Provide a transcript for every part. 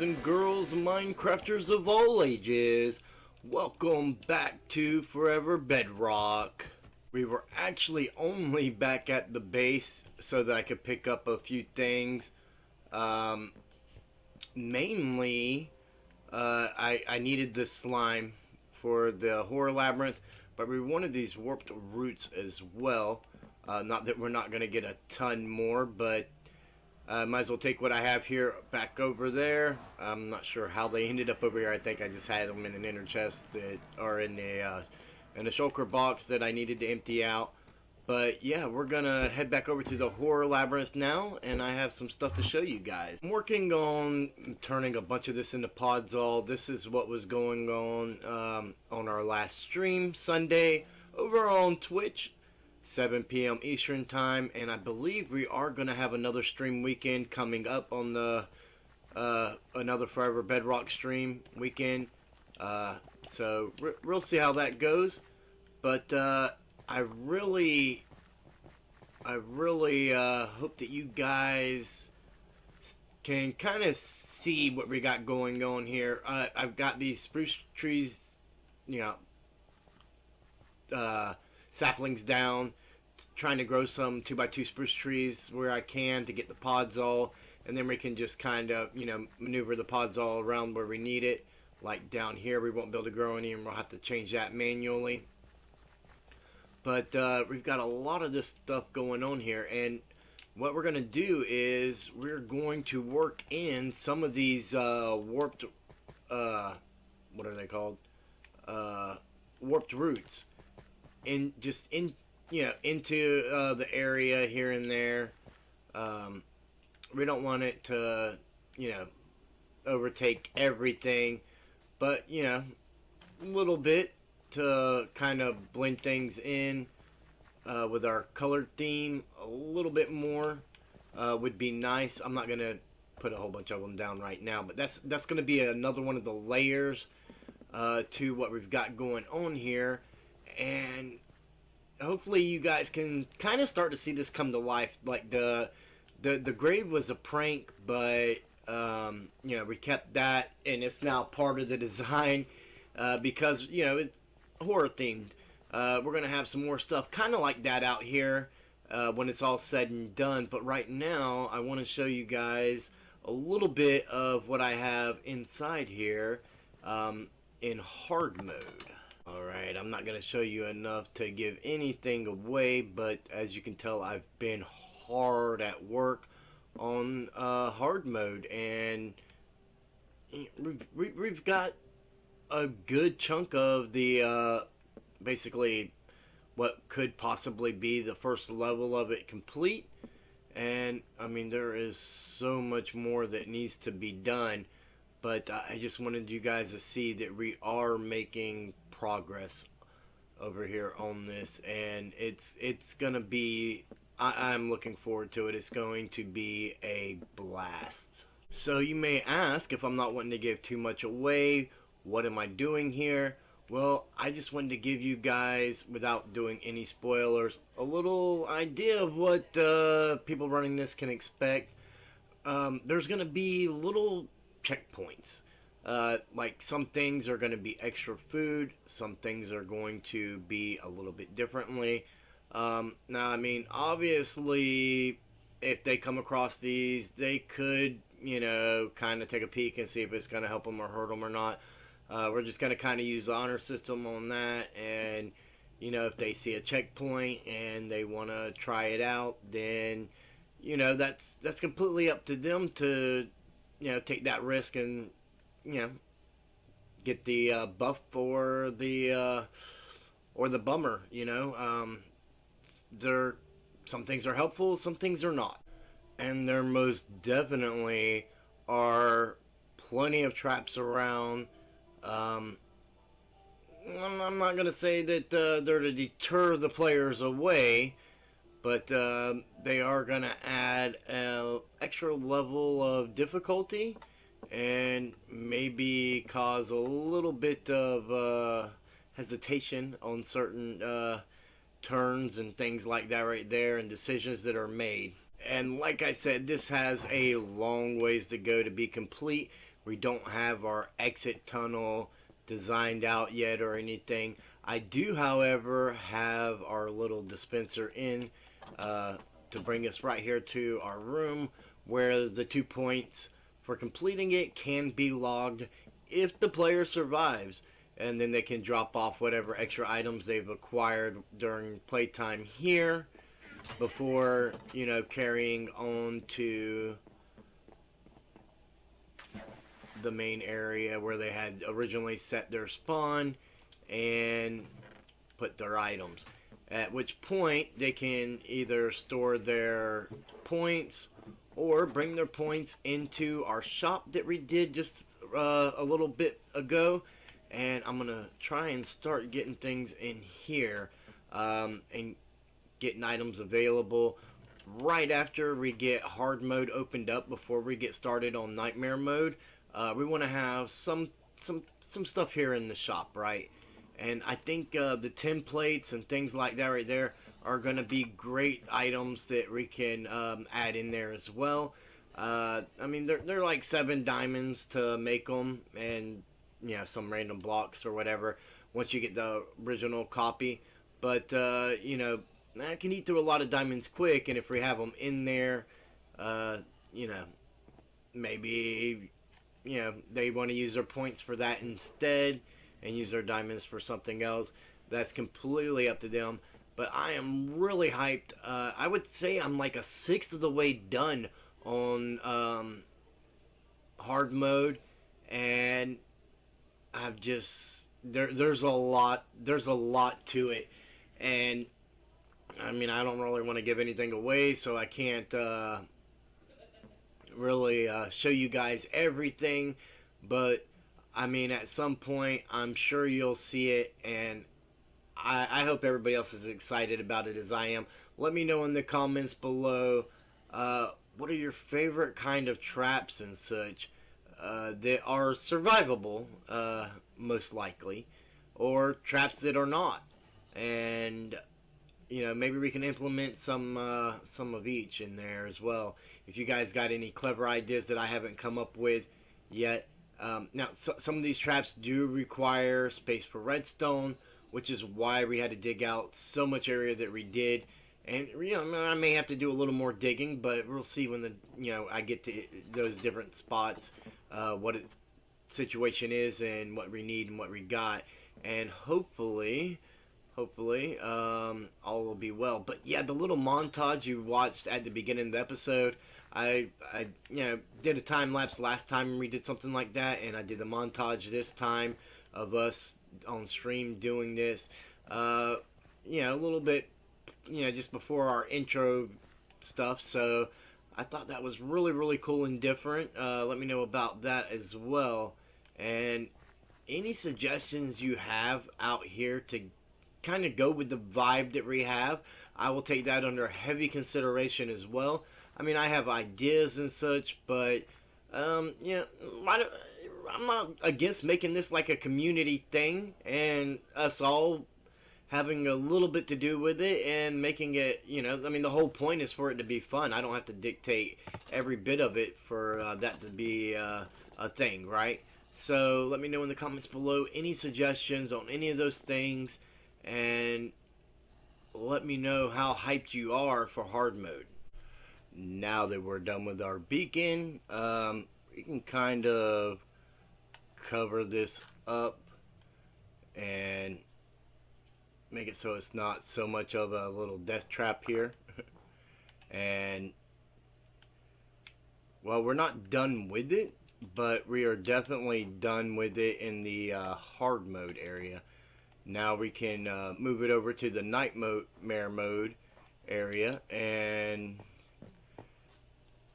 boys and girls, Minecrafters of all ages. Welcome back to Forever Bedrock. We were actually only back at the base so that I could pick up a few things. Mainly, I needed the slime for the horror labyrinth, but we wanted these warped roots as well. Not that we're not going to get a ton more, but might as well take what I have here back over there. I'm not sure how they ended up over here. I think I just had them in an inner chest that are in the shulker box that I needed to empty out. But yeah, we're gonna head back over to the horror labyrinth now, and I have some stuff to show you guys. I'm working on turning a bunch of this into podzol. This is what was going on our last stream Sunday over on Twitch. 7 p.m. Eastern time, and I believe we are going to have another stream weekend coming up on the another Forever Bedrock stream weekend. So we'll see how that goes. But I really hope that you guys can kind of see what we got going on here. I've got these spruce trees, you know, saplings down, trying to grow some 2x2 spruce trees where I can to get the podzol, and then we can just kind of, you know, maneuver the podzol around where we need it. Like down here we won't be able to grow any, and we'll have to change that manually. But we've got a lot of this stuff going on here, and what we're going to do is we're going to work in some of these warped, what are they called? Warped roots. Into the area here and there. We don't want it to, you know, overtake everything, but, you know, a little bit to kind of blend things in with our color theme. A little bit more would be nice. I'm not gonna put a whole bunch of them down right now, but that's gonna be another one of the layers to what we've got going on here. And hopefully you guys can kind of start to see this come to life. Like the grave was a prank, but you know, we kept that, and it's now part of the design because, you know, it's horror themed. We're gonna have some more stuff kind of like that out here when it's all said and done. But right now I want to show you guys a little bit of what I have inside here in hard mode. Alright, I'm not going to show you enough to give anything away, but as you can tell, I've been hard at work on hard mode, and we've got a good chunk of the basically what could possibly be the first level of it complete. And I mean, there is so much more that needs to be done, but I just wanted you guys to see that we are making progress over here on this, and it's gonna be, I'm looking forward to it. It's going to be a blast. So you may ask, if I'm not wanting to give too much away, what am I doing here? Well, I just wanted to give you guys, without doing any spoilers, a little idea of what people running this can expect. There's gonna be little checkpoints. Like some things are going to be extra food, some things are going to be a little bit differently. Now, I mean, obviously, if they come across these, they could, you know, kind of take a peek and see if it's going to help them or hurt them or not. We're just going to kind of use the honor system on that, and, you know, if they see a checkpoint and they want to try it out, then, you know, that's completely up to them to, you know, take that risk and, you know, get the buff or the bummer. You know, some things are helpful, some things are not, and there most definitely are plenty of traps around. I'm not gonna say that they're to deter the players away, but they are gonna add an extra level of difficulty and maybe cause a little bit of hesitation on certain turns and things like that right there, and decisions that are made. And like I said, this has a long ways to go to be complete. We don't have our exit tunnel designed out yet or anything. I do, however, have our little dispenser in to bring us right here to our room, where the 2 points for completing it can be logged if the player survives, and then they can drop off whatever extra items they've acquired during playtime here before, you know, carrying on to the main area where they had originally set their spawn and put their items. At which point they can either store their points or bring their points into our shop that we did just a little bit ago. And I'm gonna try and start getting things in here and getting items available right after we get hard mode opened up. Before we get started on nightmare mode, we want to have some stuff here in the shop, right? And I think the templates and things like that right there are going to be great items that we can add in there as well. I mean, they're like 7 diamonds to make them, and you know, some random blocks or whatever once you get the original copy. But you know, I can eat through a lot of diamonds quick, and if we have them in there, you know, maybe, you know, they want to use their points for that instead and use their diamonds for something else. That's completely up to them. But I am really hyped. I would say I'm like a sixth of the way done on hard mode, and I've just there's a lot to it, and I mean, I don't really want to give anything away, so I can't really show you guys everything, but I mean, at some point I'm sure you'll see it, and I hope everybody else is excited about it as I am. Let me know in the comments below what are your favorite kind of traps and such that are survivable, most likely, or traps that are not, and you know, maybe we can implement some of each in there as well. If you guys got any clever ideas that I haven't come up with yet. Now, some of these traps do require space for redstone, which is why we had to dig out so much area that we did. And you know, I may have to do a little more digging, but we'll see when I get to those different spots, what the situation is and what we need and what we got, and hopefully all will be well. But yeah, the little montage you watched at the beginning of the episode, I did a time lapse last time we did something like that, and I did the montage this time of us on stream doing this. A little bit, just before our intro stuff. So I thought that was really cool and different. Let me know about that as well, and any suggestions you have out here to kind of go with the vibe that we have, I will take that under heavy consideration as well. I mean, I have ideas and such, but I'm not against making this like a community thing and us all having a little bit to do with it and making it, I mean, the whole point is for it to be fun. I don't have to dictate every bit of it for that to be a thing, right? So let me know in the comments below any suggestions on any of those things, and let me know how hyped you are for hard mode. Now that we're done with our beacon, we can kind of cover this up and make it so it's not so much of a little death trap here. And well, we're not done with it, but we are definitely done with it in the hard mode area. Now we can move it over to the nightmare mode area and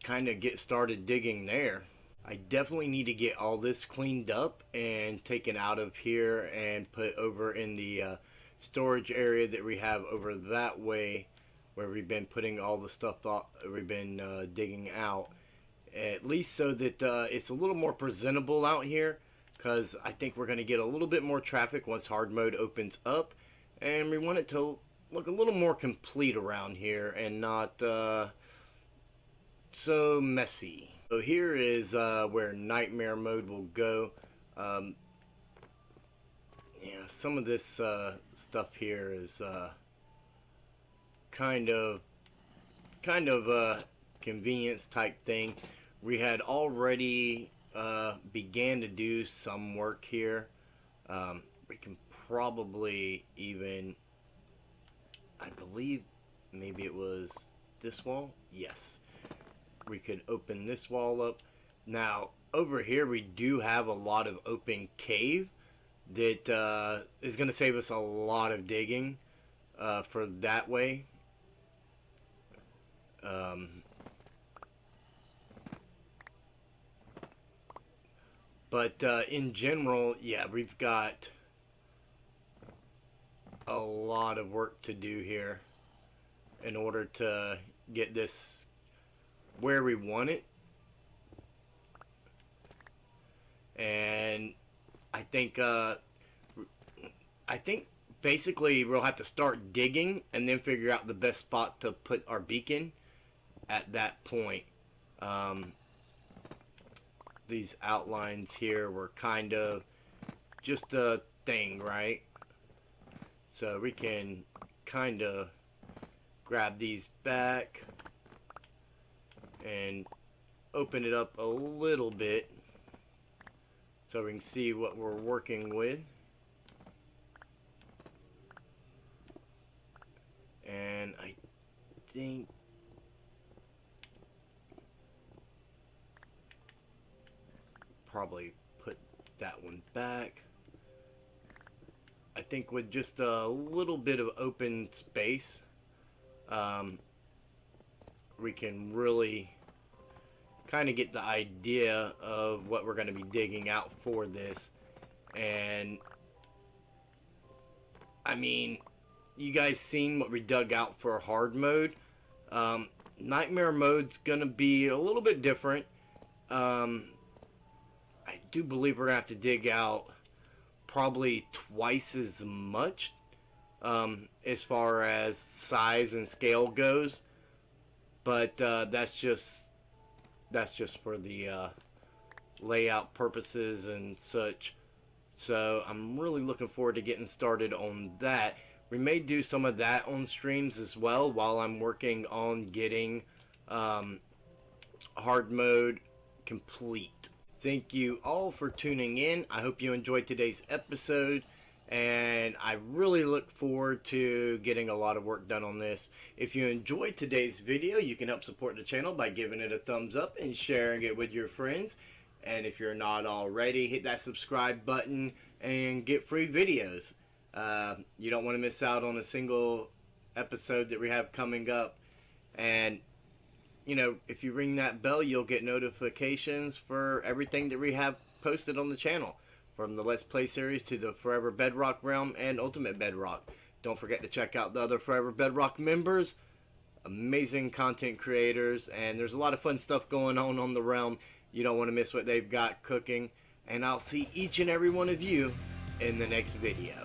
kind of get started digging there. I definitely need to get all this cleaned up and taken out of here and put over in the storage area that we have over that way, where we've been putting all the stuff we've been digging out, at least so that it's a little more presentable out here, because I think we're going to get a little bit more traffic once hard mode opens up, and we want it to look a little more complete around here and not so messy. So here is where nightmare mode will go. Um, yeah, some of this stuff here is kind of convenience type thing. We had already began to do some work here. We can probably even, I believe maybe it was this wall. Yes, we could open this wall up. Now over here we do have a lot of open cave that is going to save us a lot of digging for that way. But in general, yeah, we've got a lot of work to do here in order to get this where we want it. And I think basically we'll have to start digging and then figure out the best spot to put our beacon at that point. These outlines here were kind of just a thing, right? So we can kind of grab these back and open it up a little bit so we can see what we're working with. And I think probably put that one back. I think with just a little bit of open space, we can really kind of get the idea of what we're going to be digging out for this. And I mean, you guys seen what we dug out for hard mode. Nightmare mode's going to be a little bit different. I do believe we're going to have to dig out probably twice as much as far as size and scale goes. But that's just for the layout purposes and such. So I'm really looking forward to getting started on that. We may do some of that on streams as well while I'm working on getting hard mode complete. Thank you all for tuning in. I hope you enjoyed today's episode, and I really look forward to getting a lot of work done on this. If you enjoyed today's video, you can help support the channel by giving it a thumbs up and sharing it with your friends. And if you're not already, hit that subscribe button and get free videos. You don't want to miss out on a single episode that we have coming up. And you know, if you ring that bell, you'll get notifications for everything that we have posted on the channel, from the Let's Play series to the Forever Bedrock realm and Ultimate Bedrock. Don't forget to check out the other Forever Bedrock members. Amazing content creators, and there's a lot of fun stuff going on the realm. You don't want to miss what they've got cooking. And I'll see each and every one of you in the next video.